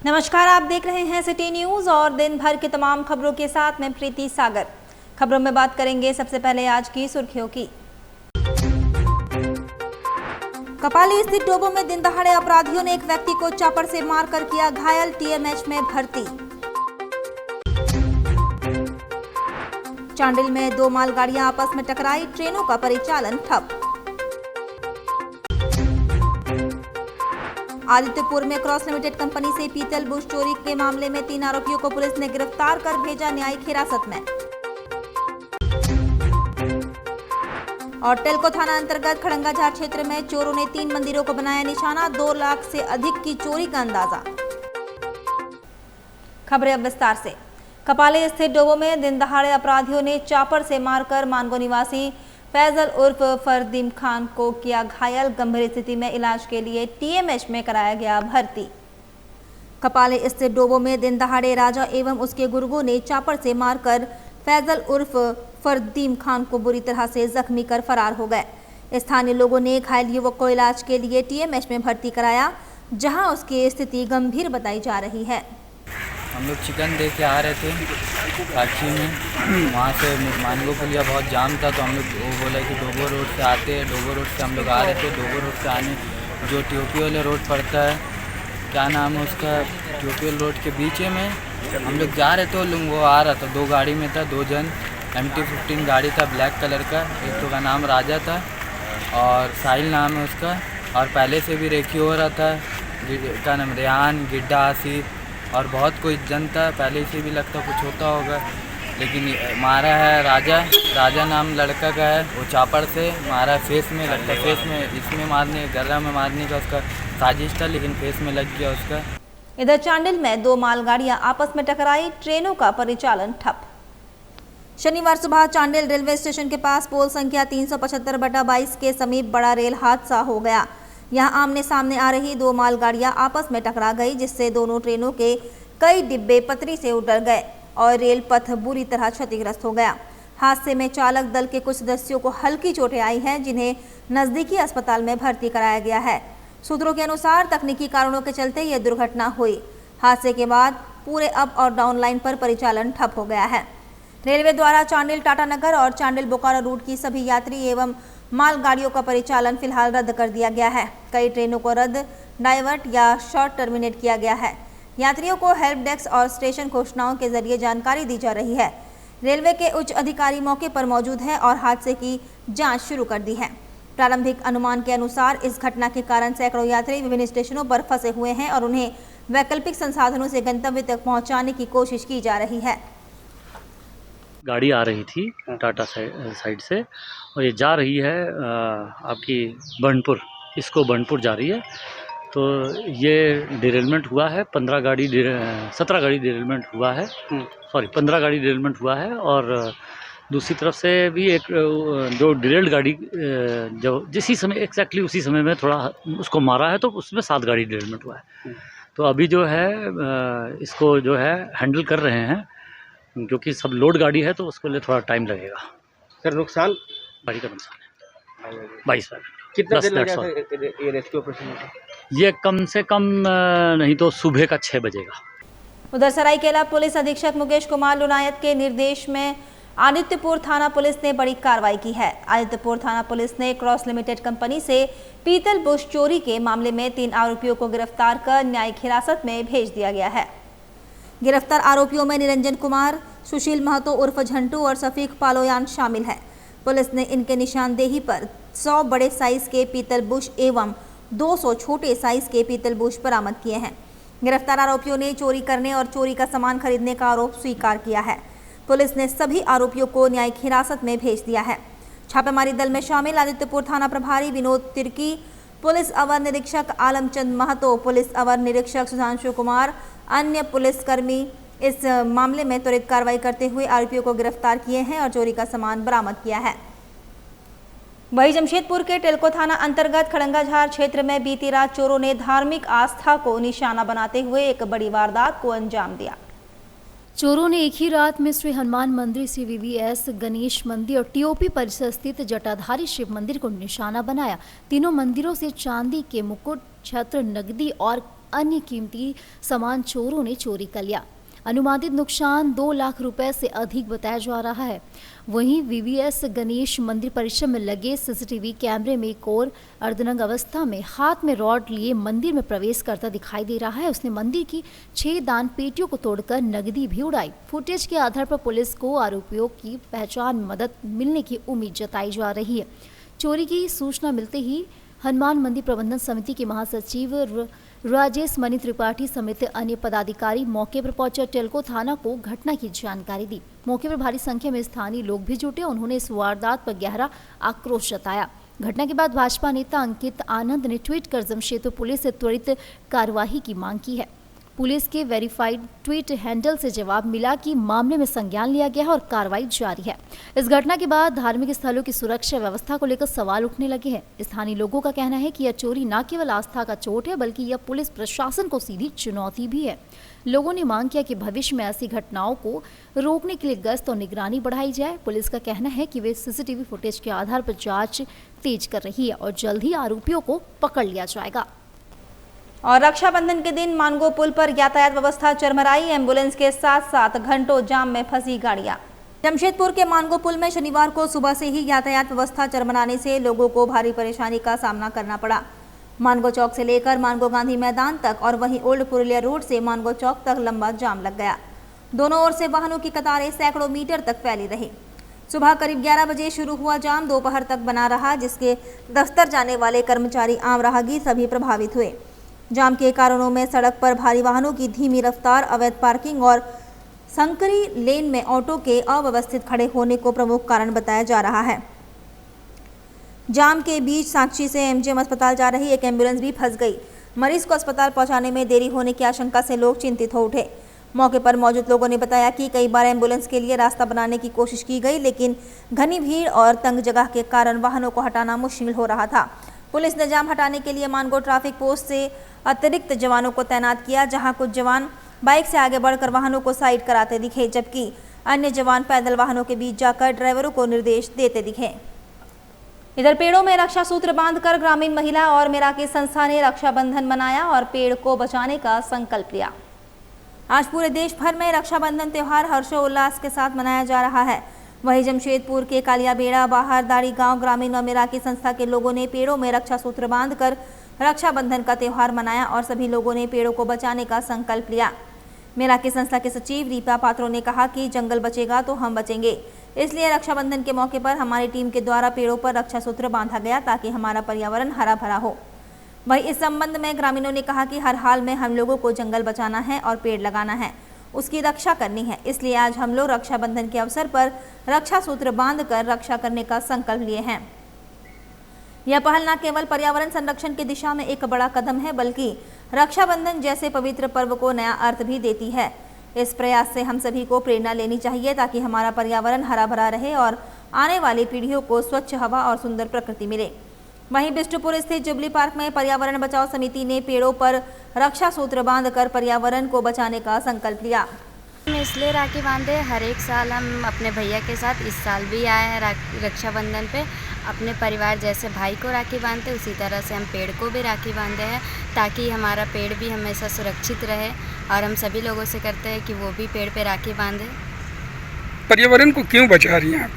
नमस्कार, आप देख रहे हैं सिटी न्यूज और दिन भर की तमाम खबरों के साथ मैं प्रीति सागर। खबरों में बात करेंगे सबसे पहले आज की सुर्खियों की। कपाली स्थित डोबो में दिन दहाड़े अपराधियों ने एक व्यक्ति को चापर से मारकर किया घायल, टीएमएच में भर्ती। चांडिल में 2 मालगाड़ियां आपस में टकराई, ट्रेनों का परिचालन ठप। आदित्यपुर में क्रॉस लिमिटेड कंपनी से पीतल बुश चोरी के मामले में 3 आरोपियों को पुलिस ने गिरफ्तार कर भेजा न्यायिक हिरासत में। और टेल्को थाना अंतर्गत खड़ंगाझार क्षेत्र में चोरों ने 3 मंदिरों को बनाया निशाना, 2 लाख से अधिक की चोरी का अंदाजा। खबरें अब विस्तार से। कपाली स्थित डोबो में दिन दहाड़े अपराधियों ने चापर से मारकर मानगो निवासी फैजल उर्फ फरदीन खान को किया घायल, गंभीर स्थिति में इलाज के लिए टीएमएच में कराया गया भर्ती। कपाली स्थित डोबो में दिन दहाड़े राजा एवं उसके गुर्गों ने चापर से मारकर फैजल उर्फ फरदीन खान को बुरी तरह से जख्मी कर फरार हो गए। स्थानीय लोगों ने घायल युवक को इलाज के लिए टीएमएच में भर्ती कराया, जहां उसकी स्थिति गंभीर बताई जा रही है। हम लोग चिकन दे के आ रहे थे काची में, वहाँ से मानगो पुलिया बहुत जाम था, तो हम लोग वो बोला कि डोबो रोड से आते हैं। डोबो रोड से हम लोग आ रहे थे। डोबो रोड से आने जो टीओपी वाले रोड पड़ता है, क्या नाम है उसका, टीओपी वाले रोड के बीच में हम लोग जा रहे थे। वो आ रहा था, 2 गाड़ी में था, 2 जन, MT-15 गाड़ी था ब्लैक कलर का। एक तो का नाम राजा था और साहिल नाम है उसका, और पहले से भी रेखी हो रहा था। क्या नाम, रेहान, गिड्डा, आसिफ और बहुत कोई जन था, पहले से भी लगता कुछ होता होगा, लेकिन मारा है राजा नाम लड़का का है। वो चापड़ से मारा फेस में, लगता फेस में, इसमें मारने, गर्रा में मारने का उसका साजिश था, लेकिन फेस में लग गया उसका। इधर चांडिल में 2 मालगाड़ियां आपस में टकराई, ट्रेनों का परिचालन ठप। शनिवार सुबह चांडिल रेलवे स्टेशन के पास पोल संख्या 375/22 के समीप बड़ा रेल हादसा हो गया। यहां आमने सामने आ रही 2 मालगाड़ियां आपस में टकरा गई, जिससे दोनों ट्रेनों के कई डिब्बे पटरी से उतर गए और रेल पथ बुरी तरह क्षतिग्रस्त हो गया। हादसे में चालक दल के कुछ सदस्यों को हल्की चोटें आई हैं, जिन्हें नजदीकी अस्पताल में भर्ती कराया गया है। सूत्रों के अनुसार तकनीकी कारणों के चलते यह दुर्घटना हुई। हादसे के बाद पूरे अप और डाउन लाइन पर परिचालन ठप हो गया है। रेलवे द्वारा चांडिल टाटानगर और चांडिल बोकारो रूट की सभी यात्री एवं मालगाड़ियों का परिचालन फिलहाल रद्द कर दिया गया है। कई ट्रेनों को रद्द, डाइवर्ट या शॉर्ट टर्मिनेट किया गया है। यात्रियों को हेल्प डेस्क और स्टेशन घोषणाओं के जरिए जानकारी दी जा रही है। रेलवे के उच्च अधिकारी मौके पर मौजूद हैं और हादसे की जांच शुरू कर दी है। प्रारंभिक अनुमान के अनुसार इस घटना के कारण सैकड़ों यात्री विभिन्न स्टेशनों पर फंसे हुए हैं और उन्हें वैकल्पिक संसाधनों से गंतव्य तक पहुँचाने की कोशिश की जा रही है। गाड़ी आ रही थी टाटा साइड से और ये जा रही है आपकी बर्नपुर, इसको बर्नपुर जा रही है। तो ये डिरेलमेंट हुआ है, 17 गाड़ी डिरेलमेंट हुआ है, 15 गाड़ी डिरेलमेंट हुआ है। और दूसरी तरफ से भी एक जो डिरेल्ड गाड़ी जो जिसी समय एग्जैक्टली उसी समय में थोड़ा उसको मारा है, तो उसमें 7 गाड़ी डिरेलमेंट हुआ है। तो अभी जो है इसको जो है हैंडल कर रहे हैं, क्योंकि सब लोड गाड़ी है तो उसके लिए थोड़ा टाइम लगेगा। सर नुकसान, गाड़ी का नुकसान है 22 लाख। कितना देर लगा था ये रेस्क्यू ऑपरेशन में? ये कम से कम नहीं तो सुबह का 6 बजेगा। उधर सरायकेला पुलिस अधीक्षक मुकेश कुमार लुनायत के निर्देश में आदित्यपुर थाना पुलिस ने बड़ी कार्रवाई की है। आदित्यपुर थाना पुलिस ने क्रॉस लिमिटेड कंपनी से पीतल बुश चोरी के मामले में 3 आरोपियों को गिरफ्तार कर न्यायिक हिरासत में भेज दिया गया है। गिरफ्तार आरोपियों में निरंजन कुमार, सुशील महतो उर्फ झंटू और सफीक पालोयान शामिल है। पुलिस ने इनके निशानदेही पर 100 बड़े साइज के पीतल बुश एवं 200 छोटे साइज के पीतल बुश बरामद किए हैं। गिरफ्तार आरोपियों ने चोरी करने और चोरी का सामान खरीदने का आरोप स्वीकार किया है। पुलिस ने सभी आरोपियों को न्यायिक हिरासत में भेज दिया है। छापेमारी दल में शामिल आदित्यपुर थाना प्रभारी विनोद तिर्की, पुलिस अवर निरीक्षक आलमचंद महतो, पुलिस अवर निरीक्षक सुधांशु कुमार, अन्य पुलिसकर्मी इस मामले में त्वरित कार्रवाई करते हुए आरोपियों को गिरफ्तार किए हैं और चोरी का सामान बरामद किया है। वहीं जमशेदपुर के टेल्को थाना अंतर्गत खड़ंगाझार क्षेत्र में बीती रात चोरों ने धार्मिक आस्था को निशाना बनाते हुए एक बड़ी वारदात को अंजाम दिया। चोरों ने एक ही रात में श्री हनुमान मंदिर, CVVS गणेश मंदिर और TOP परिसर स्थित जटाधारी शिव मंदिर को निशाना बनाया। तीनों मंदिरों से चांदी के मुकुट, छत्र, नगदी और अन्य कीमती सामान चोरों ने चोरी कर लिया। अनुमानित नुकसान 2 लाख रुपए से अधिक बताया जा रहा है। वहीं वीवीएस गणेश मंदिर परिसर में लगे सीसीटीवी कैमरे में एक और अर्धनग्न अवस्था में हाथ में रॉड लिए मंदिर में प्रवेश करता दिखाई दे रहा है। उसने मंदिर की 6 दान पेटियों को तोड़कर नकदी भी उड़ाई। फुटेज के आधार पर पुलिस को आरोपियों की पहचान में मदद मिलने की उम्मीद जताई जा रही है। चोरी की सूचना मिलते ही हनुमान मंदिर प्रबंधन समिति के महासचिव राजेश मणि त्रिपाठी समेत अन्य पदाधिकारी मौके पर पहुंचे, टेल्को थाना को घटना की जानकारी दी। मौके पर भारी संख्या में स्थानीय लोग भी जुटे। उन्होंने इस वारदात पर गहरा आक्रोश जताया। घटना के बाद भाजपा नेता अंकित आनंद ने ट्वीट कर जमशेदपुर पुलिस से त्वरित कार्यवाही की मांग की है। पुलिस के वेरीफाइड ट्वीट हैंडल से जवाब मिला कि मामले में संज्ञान लिया गया है और कार्रवाई जारी है। इस घटना के बाद धार्मिक स्थलों की सुरक्षा व्यवस्था को लेकर सवाल उठने लगे हैं। स्थानीय लोगों का कहना है कि यह चोरी न केवल आस्था का चोट है, बल्कि यह पुलिस प्रशासन को सीधी चुनौती भी है। लोगों ने मांग किया कि भविष्य में ऐसी घटनाओं को रोकने के लिए गश्त और निगरानी बढ़ाई जाए। पुलिस का कहना है कि वे सीसीटीवी फुटेज के आधार पर जांच तेज कर रही है और जल्द ही आरोपियों को पकड़ लिया जाएगा। और रक्षाबंधन के दिन मानगो पुल पर यातायात व्यवस्था चरमराई। एम्बुलेंस के साथ साथ घंटों जाम में फंसी गाड़ियां। जमशेदपुर के मानगो पुल में शनिवार को सुबह से ही यातायात व्यवस्था चरमराने से लोगों को भारी परेशानी का सामना करना पड़ा। मानगो चौक से लेकर मानगो गांधी मैदान तक और वहीं ओल्ड पुरुलिया रोड से मानगो चौक तक लंबा जाम लग गया। दोनों ओर से वाहनों की कतारें सैकड़ों मीटर तक फैली रही। सुबह करीब 11 बजे शुरू हुआ जाम दोपहर तक बना रहा, जिसके दफ्तर जाने वाले कर्मचारी, आम राहगीर सभी प्रभावित हुए। जाम के कारणों में सड़क पर भारी वाहनों की धीमी रफ्तार, अवैध पार्किंग और संकरी लेन में ऑटो के अव्यवस्थित खड़े होने को प्रमुख कारण बताया जा रहा है। जाम के बीच साक्षी से एमजीएम अस्पताल जा रही एक एम्बुलेंस भी फंस गई। मरीज को अस्पताल पहुंचाने में देरी होने की आशंका से लोग चिंतित हो उठे। मौके पर मौजूद लोगों ने बताया कि कई बार एम्बुलेंस के लिए रास्ता बनाने की कोशिश की गई, लेकिन घनी भीड़ और तंग जगह के कारण वाहनों को हटाना मुश्किल हो रहा था। पुलिस ने जाम हटाने के लिए मानगो ट्रैफिक पोस्ट से अतिरिक्त जवानों को तैनात किया, जहां कुछ जवान बाइक से आगे बढ़कर वाहनों को साइड कराते दिखे, जबकि अन्य जवान पैदल वाहनों के बीच जाकर ड्राइवरों को निर्देश देते दिखे। इधर पेड़ों में रक्षा सूत्र बांधकर ग्रामीण महिला और मेराकी संस्था ने रक्षाबंधन मनाया और पेड़ को बचाने का संकल्प लिया। आज पूरे देश भर में रक्षाबंधन त्योहार हर्षोल्लास के साथ मनाया जा रहा है। वहीं जमशेदपुर के कालियाबेड़ा, बाहरदारी गांव ग्रामीण और मेराकी संस्था के लोगों ने पेड़ों में रक्षा सूत्र बांधकर रक्षाबंधन का त्योहार मनाया और सभी लोगों ने पेड़ों को बचाने का संकल्प लिया। मेराकी संस्था के सचिव रीपा पात्रो ने कहा कि जंगल बचेगा तो हम बचेंगे, इसलिए रक्षाबंधन के मौके पर हमारी टीम के द्वारा पेड़ों पर रक्षा सूत्र बांधा गया ताकि हमारा पर्यावरण हरा भरा हो। वहीं इस संबंध में ग्रामीणों ने कहा कि हर हाल में हम लोगों को जंगल बचाना है और पेड़ लगाना है, उसकी रक्षा करनी है, इसलिए आज हम लोग रक्षाबंधन के अवसर पर रक्षा सूत्र बांधकर रक्षा करने का संकल्प लिए हैं। यह पहल न केवल पर्यावरण संरक्षण की दिशा में एक बड़ा कदम है, बल्कि रक्षाबंधन जैसे पवित्र पर्व को नया अर्थ भी देती है। इस प्रयास से हम सभी को प्रेरणा लेनी चाहिए ताकि हमारा पर्यावरण हरा भरा रहे और आने वाली पीढ़ियों को स्वच्छ हवा और सुंदर प्रकृति मिले। वहीं बिष्टुपुर स्थित जुबली पार्क में पर्यावरण बचाओ समिति ने पेड़ों पर रक्षा सूत्र बांधकर पर्यावरण को बचाने का संकल्प लिया। हम इसलिए राखी बांधे, हर एक साल हम अपने भैया के साथ इस साल भी आए हैं रक्षाबंधन पे। अपने परिवार जैसे भाई को राखी बांधते उसी तरह से हम पेड़ को भी राखी बांधे हैं ताकि हमारा पेड़ भी हमेशा सुरक्षित रहे, और हम सभी लोगों से करते हैं कि वो भी पेड़ पे राखी बांधे। पर्यावरण को क्यों बचा रही हैं आप?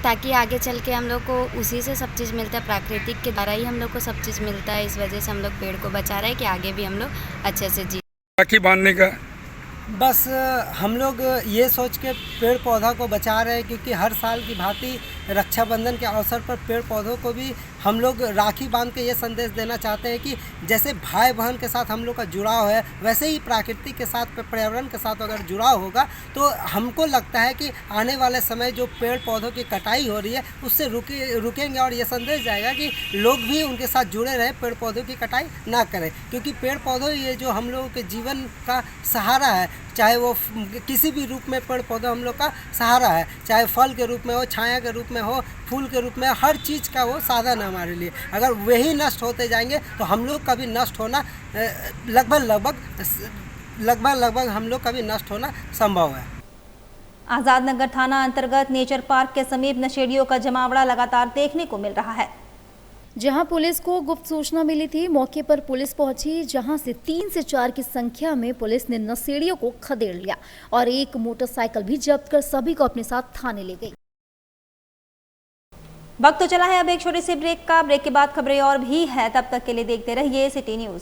ताकि आगे चल के हम लोग को उसी से सब चीज़ मिलता है, प्राकृतिक के द्वारा ही हम लोग को सब चीज़ मिलता है। इस वजह से हम लोग पेड़ को बचा रहे हैं कि आगे भी हम लोग अच्छे से जी। राखी बांधने का बस हम लोग ये सोच के पेड़ पौधा को बचा रहे हैं, क्योंकि हर साल की भांति रक्षाबंधन के अवसर पर पेड़ पौधों को भी हम लोग राखी बांध के ये संदेश देना चाहते हैं कि जैसे भाई बहन के साथ हम लोग का जुड़ाव है, वैसे ही प्राकृतिक के साथ, पर्यावरण के साथ अगर जुड़ाव होगा तो हमको लगता है कि आने वाले समय जो पेड़ पौधों की कटाई हो रही है उससे रुकेंगे, और ये संदेश जाएगा कि लोग भी उनके साथ जुड़े रहे, पेड़ पौधों की कटाई ना करें, क्योंकि पेड़ पौधों ये जो हम लोगों के जीवन का सहारा है, चाहे वो किसी भी रूप में पेड़ पौधा हम लोग का सहारा है, चाहे फल के रूप में हो, छाया के रूप में हो, फूल के रूप में, हर चीज़ का वो साधन है हमारे लिए। अगर वही नष्ट होते जाएंगे तो हम लोग का भी नष्ट होना लगभग हम लोग का भी नष्ट होना संभव है। आजाद नगर थाना अंतर्गत नेचर पार्क के समीप नशेड़ियों का जमावड़ा लगातार देखने को मिल रहा है। जहां पुलिस को गुप्त सूचना मिली थी, मौके पर पुलिस पहुंची, जहां से 3 से 4 की संख्या में पुलिस ने नशेड़ियों को खदेड़ लिया और एक मोटरसाइकिल भी जब्त कर सभी को अपने साथ थाने ले गई। वक्त तो चला है अब एक छोटे से ब्रेक का। ब्रेक के बाद खबरें और भी है, तब तक के लिए देखते रहिए सिटी न्यूज।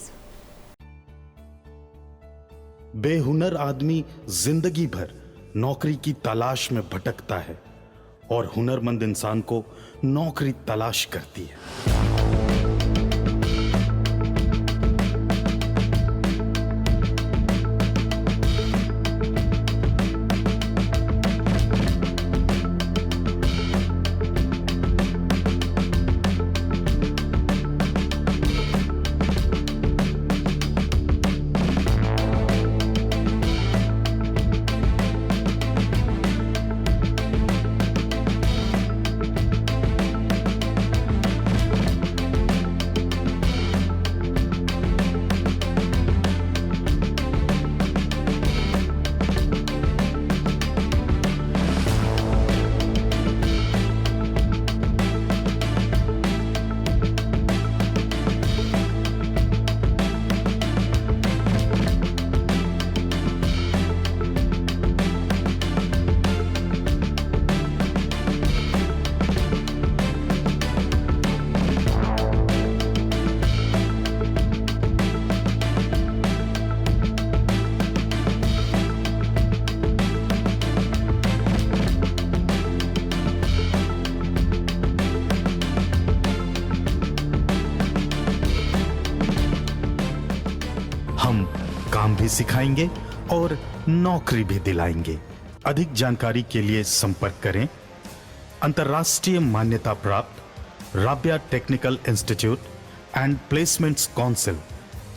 बेहुनर आदमी जिंदगी भर नौकरी की तलाश में भटकता है और हुनरमंद इंसान को नौकरी तलाश करती है। हम काम भी सिखाएंगे और नौकरी भी दिलाएंगे। अधिक जानकारी के लिए संपर्क करें अंतर्राष्ट्रीय मान्यता प्राप्त Rabia technical institute and placements council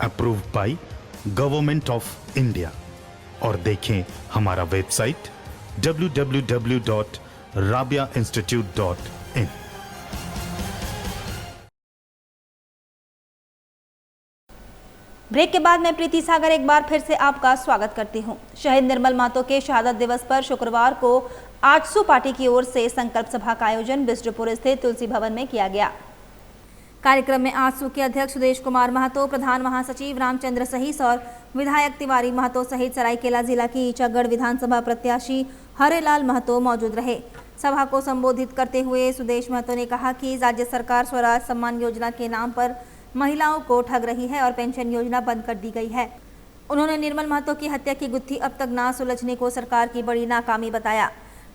approved by government of India और देखें हमारा वेबसाइट www.rabiainstitute.in। ब्रेक के बाद मैं प्रीति सागर एक बार फिर से आपका स्वागत करती हूं। शहीद निर्मल महतो के शहादत दिवस पर शुक्रवार को आजसू पार्टी की ओर से संकल्प सभा का आयोजन बिष्टुपुर स्थित तुलसी भवन में किया गया। कार्यक्रम में आजसू के अध्यक्ष सुदेश कुमार महतो, प्रधान महासचिव रामचंद्र सहीस और विधायक तिवारी महतो सहित सरायकेला जिला की ईचागढ़ विधानसभा प्रत्याशी हरेलाल महतो मौजूद रहे। सभा को संबोधित करते हुए सुदेश महतो ने कहा कि राज्य सरकार स्वराज सम्मान योजना के नाम पर महिलाओं को ठग रही है और पेंशन योजना बंद कर दी गई है। उन्होंने निर्मल महतो की हत्या की गुत्थी अब तक ना सुलझने को सरकार की बड़ी नाकामी बताया।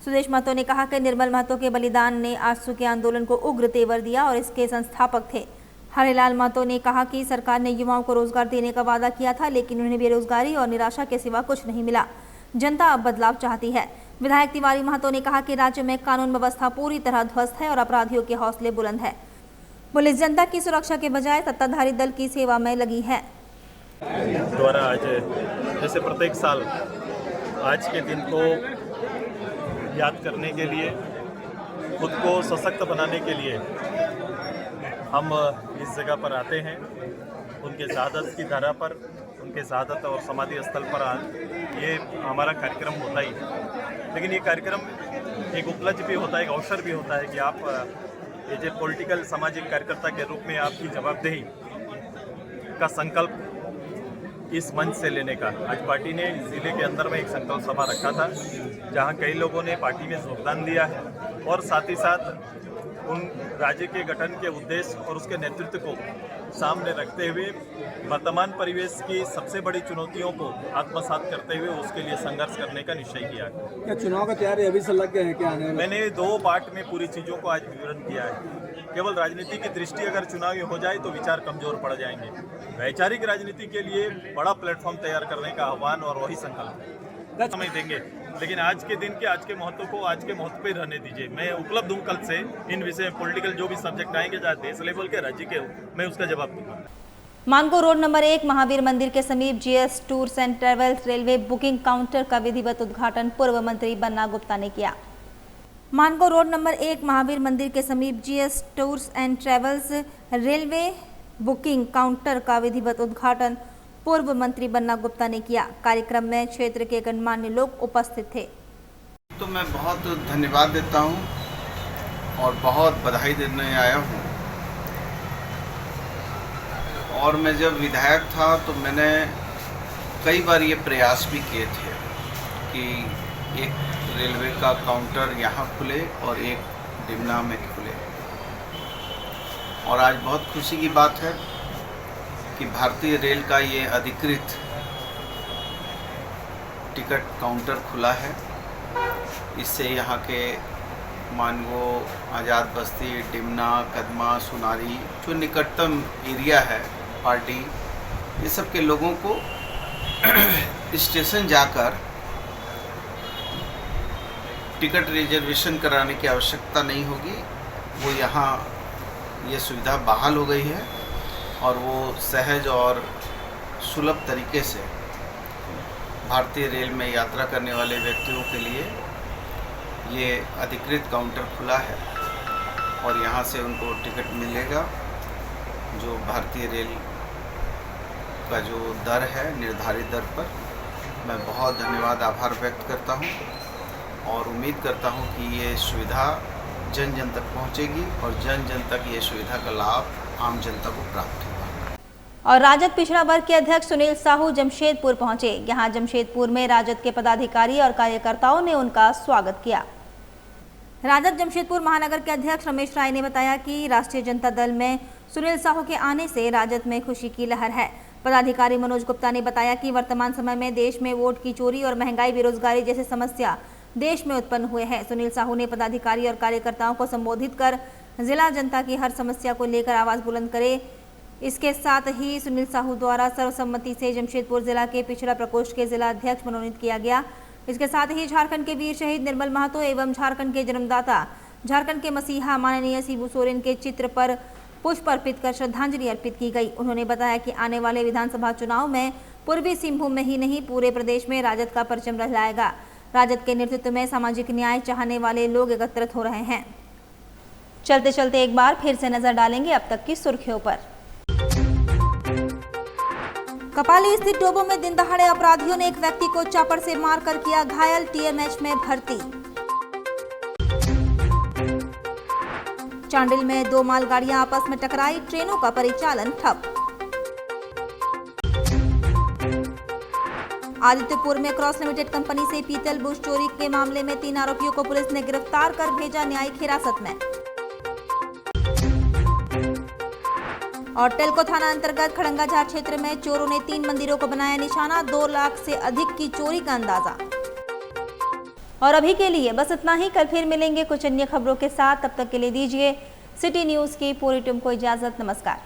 सुदेश महतो ने कहा कि निर्मल महतो के बलिदान ने आजसू के आंदोलन को उग्र तेवर दिया और इसके संस्थापक थे। हरेलाल महतो ने कहा कि सरकार ने युवाओं को रोजगार देने का वादा किया था, लेकिन उन्हें बेरोजगारी और निराशा के सिवा कुछ नहीं मिला। जनता अब बदलाव चाहती है। विधायक तिवारी महतो ने कहा कि राज्य में कानून व्यवस्था पूरी तरह ध्वस्त है और अपराधियों के हौसले बुलंद है। पुलिस जनता की सुरक्षा के बजाय सत्ताधारी दल की सेवा में लगी है। द्वारा आज जैसे प्रत्येक साल आज के दिन को याद करने के लिए, खुद को सशक्त बनाने के लिए हम इस जगह पर आते हैं। उनके शहादत की धारा पर, उनके शहादत और समाधि स्थल पर ये हमारा कार्यक्रम होता ही। लेकिन ये कार्यक्रम एक उपलब्धि भी होता है, एक अवसर भी होता है कि आप एज ए पॉलिटिकल सामाजिक कार्यकर्ता के रूप में आपकी जवाबदेही का संकल्प इस मंच से लेने का। आज पार्टी ने जिले के अंदर में एक संकल्प सभा रखा था, जहां कई लोगों ने पार्टी में योगदान दिया है और साथ ही साथ उन राज्य के गठन के उद्देश्य और उसके नेतृत्व को सामने रखते हुए वर्तमान परिवेश की सबसे बड़ी चुनौतियों को आत्मसात करते हुए उसके लिए संघर्ष करने का निश्चय किया। क्या चुनाव का तैयारी अभी से लग गए हैं क्या? मैंने 2 पार्ट में पूरी चीज़ों को आज विवरण किया है। केवल राजनीति की दृष्टि अगर चुनावी हो जाए तो विचार कमजोर पड़ जाएंगे। वैचारिक राजनीति के लिए बड़ा प्लेटफॉर्म तैयार करने का आह्वान और वही संकल्प है। समय देंगे, लेकिन आज के दिन के आज के महत्व को आज के महत्व पे रहने दीजिए। मैं उपलब्ध हूँ कल से इन विषय पॉलिटिकल जो भी सब्जेक्ट आएंगे, चाहे देश लेवल के, राज्य के, मैं उसका जवाब दूंगा। मानगो रोड नंबर 1 महावीर मंदिर के समीप GS tours and travels railway booking counter का विधिवत उद्घाटन पूर्व मंत्री बन्ना गुप्ता ने किया। मानगो रोड नंबर 1 महावीर मंदिर के समीप GS tours and travels railway booking counter का विधिवत उद्घाटन पूर्व मंत्री बन्ना गुप्ता ने किया। कार्यक्रम में क्षेत्र के गणमान्य लोग उपस्थित थे। तो मैं बहुत धन्यवाद देता हूं और बहुत बधाई देने आया हूं और मैं जब विधायक था तो मैंने कई बार ये प्रयास भी किए थे कि एक रेलवे का काउंटर यहाँ खुले और एक डिमना में खुले। और आज बहुत खुशी की बात है कि भारतीय रेल का ये अधिकृत टिकट काउंटर खुला है। इससे यहाँ के मानगो, आज़ाद बस्ती, डिमना, कदमा, सुनारी जो निकटतम एरिया है पार्टी, ये सब के लोगों को स्टेशन जाकर टिकट रिजर्वेशन कराने की आवश्यकता नहीं होगी। वो यहाँ ये सुविधा बहाल हो गई है और वो सहज और सुलभ तरीके से भारतीय रेल में यात्रा करने वाले व्यक्तियों के लिए ये अधिकृत काउंटर खुला है और यहाँ से उनको टिकट मिलेगा जो भारतीय रेल का जो दर है निर्धारित दर पर। मैं बहुत धन्यवाद आभार व्यक्त करता हूँ और उम्मीद करता हूँ कि ये सुविधा जन जन तक पहुँचेगी और जन जन तक ये सुविधा का लाभ आम जनता को प्राप्त होगा। और राजद पिछड़ा वर्ग के अध्यक्ष सुनील साहू जमशेदपुर पहुंचे। यहां जमशेदपुर में राजद के पदाधिकारी और कार्यकर्ताओं ने उनका स्वागत किया। राजद जमशेदपुर महानगर के अध्यक्ष रमेश राय ने बताया कि राष्ट्रीय जनता दल में सुनील साहू के आने से राजद में खुशी की लहर है। पदाधिकारी मनोज गुप्ता ने बताया कि वर्तमान समय में देश में वोट की चोरी और महंगाई, बेरोजगारी जैसे समस्या देश में उत्पन्न हुए हैं। सुनील साहू ने पदाधिकारी और कार्यकर्ताओं को संबोधित कर जिला जनता की हर समस्या को लेकर आवाज बुलंद करे। इसके साथ ही सुनील साहू द्वारा सर्वसम्मति से जमशेदपुर जिला के पिछड़ा प्रकोष्ठ के जिला अध्यक्ष मनोनीत किया गया। इसके साथ ही झारखंड के वीर शहीद निर्मल महतो एवं झारखंड के जन्मदाता, झारखंड के मसीहा माननीय शिबू सोरेन के चित्र पर पुष्प अर्पित कर श्रद्धांजलि अर्पित की गई। उन्होंने बताया कि आने वाले विधानसभा चुनाव में पूर्वी सिंहभूम में ही नहीं पूरे प्रदेश में राजद का परचम लहराएगा। राजद के नेतृत्व में सामाजिक न्याय चाहने वाले लोग एकत्रित हो रहे हैं। चलते चलते एक बार फिर से नजर डालेंगे अब तक की सुर्खियों पर। कपाली स्थित डोबो में दिन दहाड़े अपराधियों ने एक व्यक्ति को चापड़ से मारकर किया घायल, टीएमएच में भर्ती। चांडिल में 2 मालगाड़ियां आपस में टकराई, ट्रेनों का परिचालन ठप। आदित्यपुर में क्रॉस लिमिटेड कंपनी से पीतल बुश चोरी के मामले में 3 आरोपियों को पुलिस ने गिरफ्तार कर भेजा न्यायिक हिरासत में। और टेल्को थाना अंतर्गत खड़ंगाझार क्षेत्र में चोरों ने 3 मंदिरों को बनाया निशाना, 2 लाख से अधिक की चोरी का अंदाजा। और अभी के लिए बस इतना ही। कल फिर मिलेंगे कुछ अन्य खबरों के साथ। तब तक के लिए दीजिए सिटी न्यूज की पूरी टीम को इजाजत। नमस्कार।